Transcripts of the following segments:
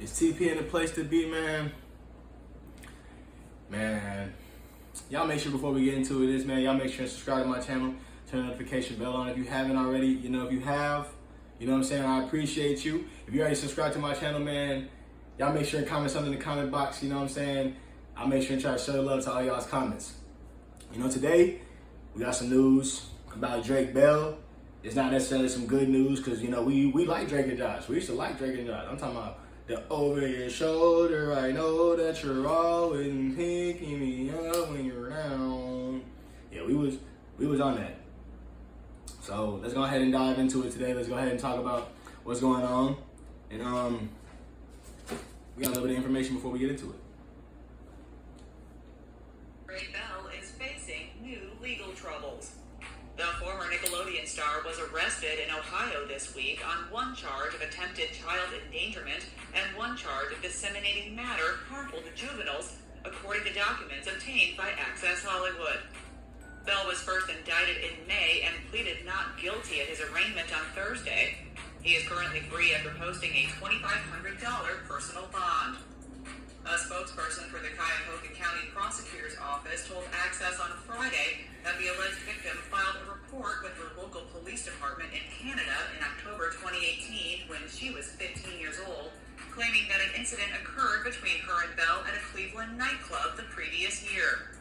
It's TP in the place to be, man. Man, y'all make sure before we get into this, man, y'all make sure to subscribe to my channel, turn the notification bell on if you haven't already. You know, if you have, you know what I'm saying, I appreciate you. If you already subscribed to my channel, man, y'all make sure to comment something in the comment box, you know what I'm saying? I'll make sure and try to show love to all y'all's comments. You know, today, we got some news about Drake Bell. It's not necessarily some good news because, you know, we like Drake and Josh. We used to like Drake and Josh. I'm talking about the over your shoulder, I know that you're always picking me up when you're down. Yeah, we was on that. So let's go ahead and dive into it today. Let's go ahead and talk about what's going on. And we got a little bit of information before we get into it. Drake Bell is facing new legal troubles. The former Nickelodeon star was arrested in Ohio this week on one charge of attempted child endangerment and one charge of disseminating matter harmful to juveniles, according to documents obtained by Access Hollywood. Bell was first indicted in May and pleaded not guilty at his arraignment on Thursday. He is currently free after posting a $2,500 personal bond. A spokesperson for the Cuyahoga County Prosecutor's Office told Access on Friday that the alleged victim filed a report with the local police department in Canada in October 2018 when she was 15 years old, claiming that an incident occurred between her and Bell at a Cleveland nightclub the previous year.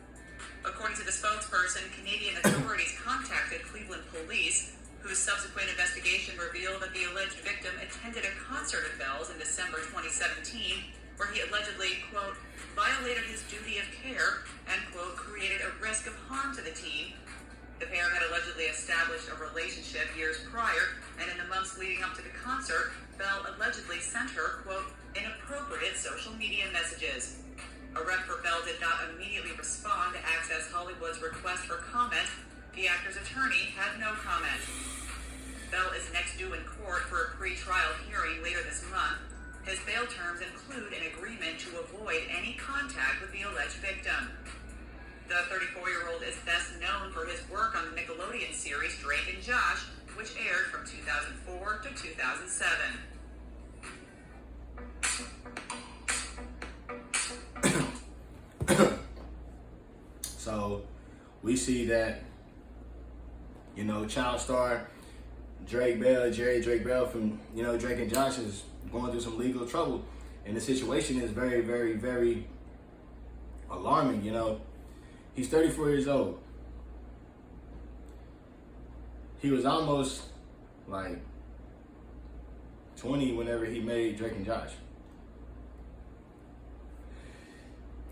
According to the spokesperson, Canadian authorities contacted Cleveland police, whose subsequent investigation revealed that the alleged victim attended a concert of Bell's in December 2017, where he allegedly, quote, violated his duty of care and, quote, created a risk of harm to the teen. The pair had allegedly established a relationship years prior, and in the months leading up to the concert, Bell allegedly sent her, quote, inappropriate social media messages. A rep for Bell did not immediately respond to Access Hollywood's request for comment. The actor's attorney had no comment. Bell is next due in court for a pre-trial hearing later this month. His bail terms include an agreement to avoid any contact with the alleged victim. The 34-year-old is best known for his work on the Nickelodeon series Drake and Josh, which aired from 2004 to 2007. So we see that, you know, child star Drake Bell, Jerry Drake Bell from, you know, Drake and Josh is going through some legal trouble. And the situation is very, very, very alarming, you know. He's 34 years old. He was almost like 20 whenever he made Drake and Josh.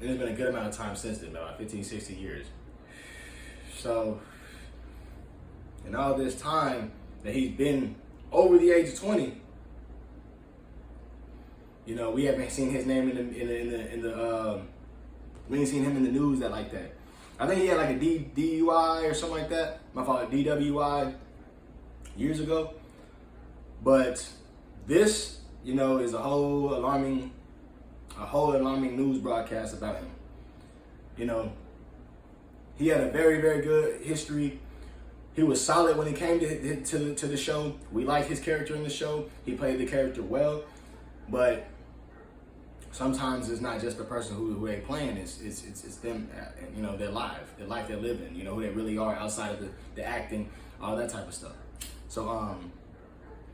And there's been a good amount of time since then, about 15, 16 years. So, in all this time that he's been over the age of 20, you know, we haven't seen his name we ain't seen him in the news that like that. I think he had like a DUI or something like that. My fault, DWI years ago. But this, you know, is a whole alarming news broadcast about him. You know, he had a very, very good history. He was solid when it came to the show. We liked his character in the show. He played the character well. But sometimes it's not just the person who they playing. It's them, you know, their life they're living. You know, who they really are outside of the acting, all that type of stuff. So,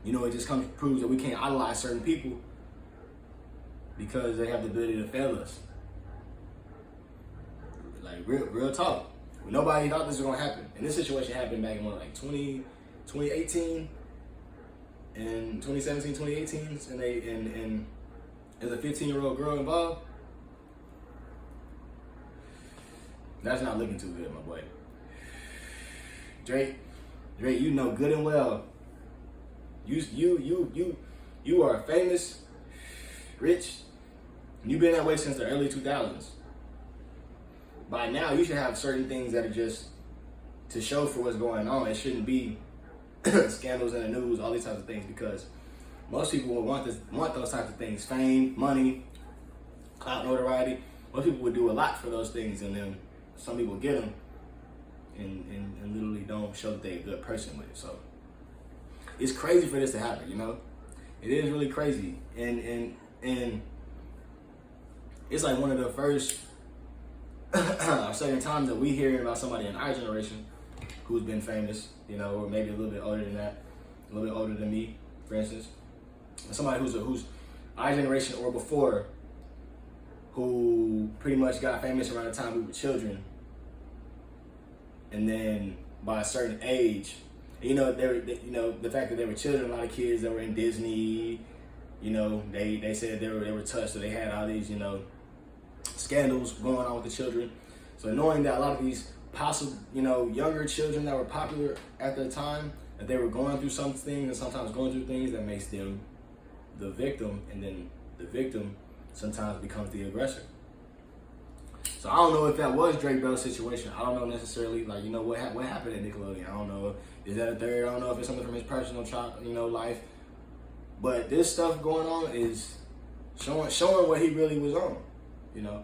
you know, it just proves that we can't idolize certain people because they have the ability to fail us. Like real talk. Nobody thought this was gonna happen. And this situation happened back in like 2018 and 2017, 2018, and there's a 15-year-old girl involved. That's not looking too good, my boy. Drake, you know good and well. You are famous, rich, and you've been that way since the early 2000s. By now, you should have certain things that are just to show for what's going on. It shouldn't be scandals in the news, all these types of things, because most people will want those types of things: fame, money, clout, notoriety. Most people would do a lot for those things, and then some people get them and literally don't show that they're a good person with it. So it's crazy for this to happen, you know. It is really crazy, and And it's like one of the first certain times that we hear about somebody in our generation who's been famous, you know, or maybe a little bit older than that, a little bit older than me, for instance. Somebody who's our generation or before, who pretty much got famous around the time we were children. And then by a certain age, you know, the fact that they were children, a lot of kids that were in Disney, you know, they said they were touched, so they had all these, you know, scandals going on with the children. So knowing that a lot of these possible, you know, younger children that were popular at the time, that they were going through some things and sometimes going through things that makes them the victim, and then the victim sometimes becomes the aggressor. So I don't know if that was Drake Bell's situation. I don't know necessarily, like, you know, what happened at Nickelodeon. I don't know. Is that a third? I don't know if it's something from his personal, you know, life. But this stuff going on is showing what he really was on. You know,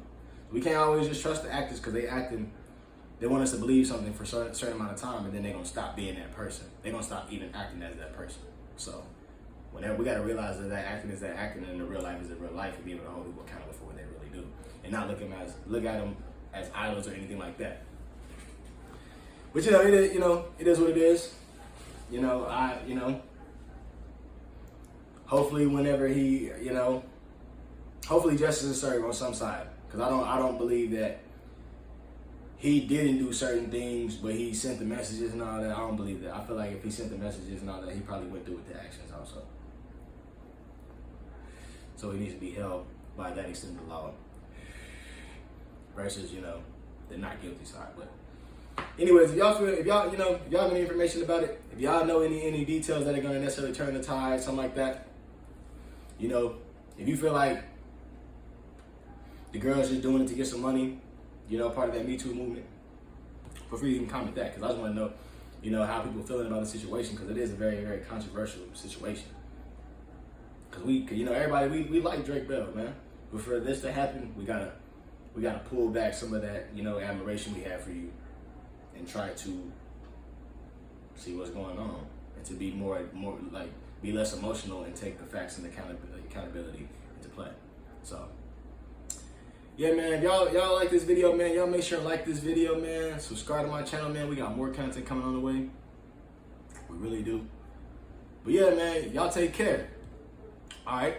we can't always just trust the actors because they want us to believe something for a certain amount of time, and then they're gonna stop being that person. They're gonna stop even acting as that person. So whenever we gotta realize that acting is that acting, and the real life is the real life, and be able to hold people accountable for what they really do, and not look at them as idols or anything like that. But it is what it is. Hopefully whenever he, hopefully justice is served on some side, because I don't believe that he didn't do certain things, but he sent the messages and all that. I don't believe that. I feel like if he sent the messages and all that, he probably went through with the actions also. So he needs to be held by that extent of the law versus, the not guilty side. But anyways, if y'all have any information about it, if y'all know any details that are gonna necessarily turn the tide, something like that, if you feel like the girl's just doing it to get some money, part of that Me Too movement, feel free to even comment that, because I just want to know, how people are feeling about the situation, because it is a very, very controversial situation. Because everybody, we like Drake Bell, man. But for this to happen, we gotta pull back some of that, admiration we have for you, and try to see what's going on, and to be more like, be less emotional and take the facts and accountability into play. So, yeah, man, if y'all like this video, man, y'all make sure to like this video, man. Subscribe to my channel, man. We got more content coming on the way. We really do. But yeah, man, y'all take care. All right.